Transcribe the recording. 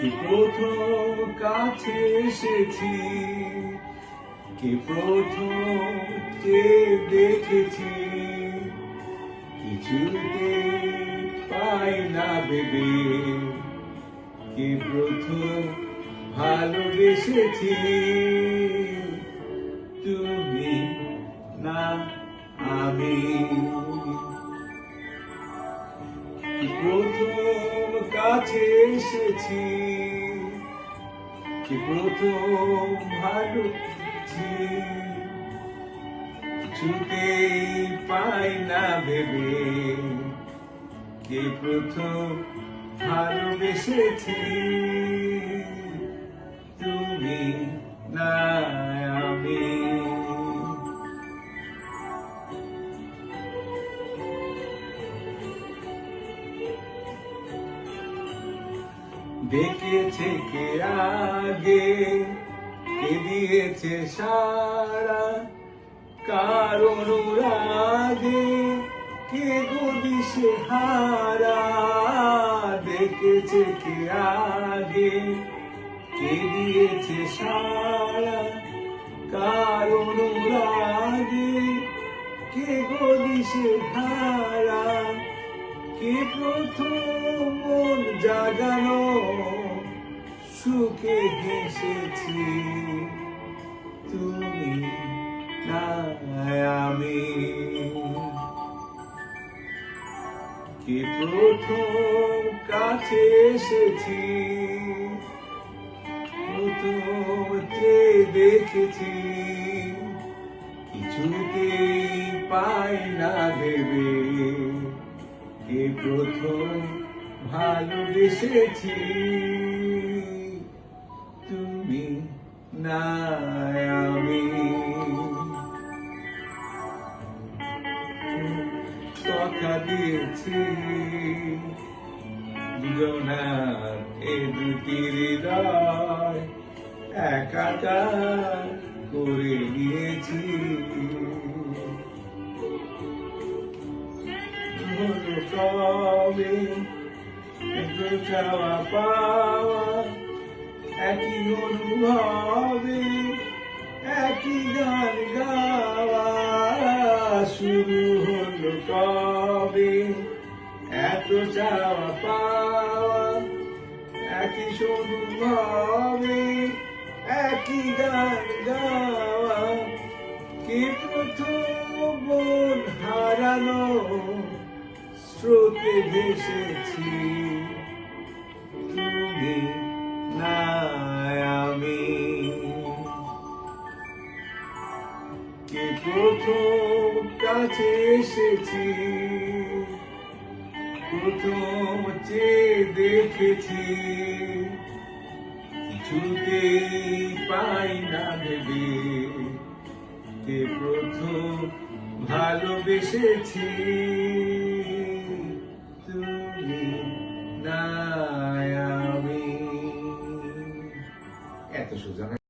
কি প্রথম কাছে এসেছি, কি প্রথম দেখেছি, কিছুতে পাই না ভেবে, কি প্রথম ভালোবেসেছি, তুমি না আমি। কি প্রথম কাছে এসেছি, কি প্রথম ভালোবেসেছি, কিছুতেই পাই না ভেবে, কি প্রথম ভালোবেসেছি, তুমি না আমি। দেখেছে কে আগে, কে দিয়েছে সারা, কার অনুরাগে কে গদিশে হারা। দেখেছে কে আগে, কে দিয়েছে সারা, কার অনুরাগে কে গদিশে হারা। কে প্রথম মন জাগানো সুখে হেসেছি, তুমি না আমি। কে প্রথম কাছে এসেছি, প্রথম দেখেছি, কিছুতেই পাই না ভেবে, কে প্রথম ভালোবেসেছি, তুমি না আমি। কথা দিয়েছি দুজনার এ দুটি হৃদয় একাকার করে নিয়েছি। কবে চাওয়া পাওয়া একই অনুভবে, একই গান গাওয়া শুরু হলো কবে। এত চাওয়া পাওয়া একই অনুভবে, একই গান গাওয়া। কি প্রথম মন হারানো স্রোতে ভেসেছি, তুমি না আমি। কে প্রথম কাছে এসেছি, প্রথম দেখেছি, কিছুতেই পাই না ভেবে, কে প্রথম ভালোবেসেছি, তুমি না আমি। এত সোজা।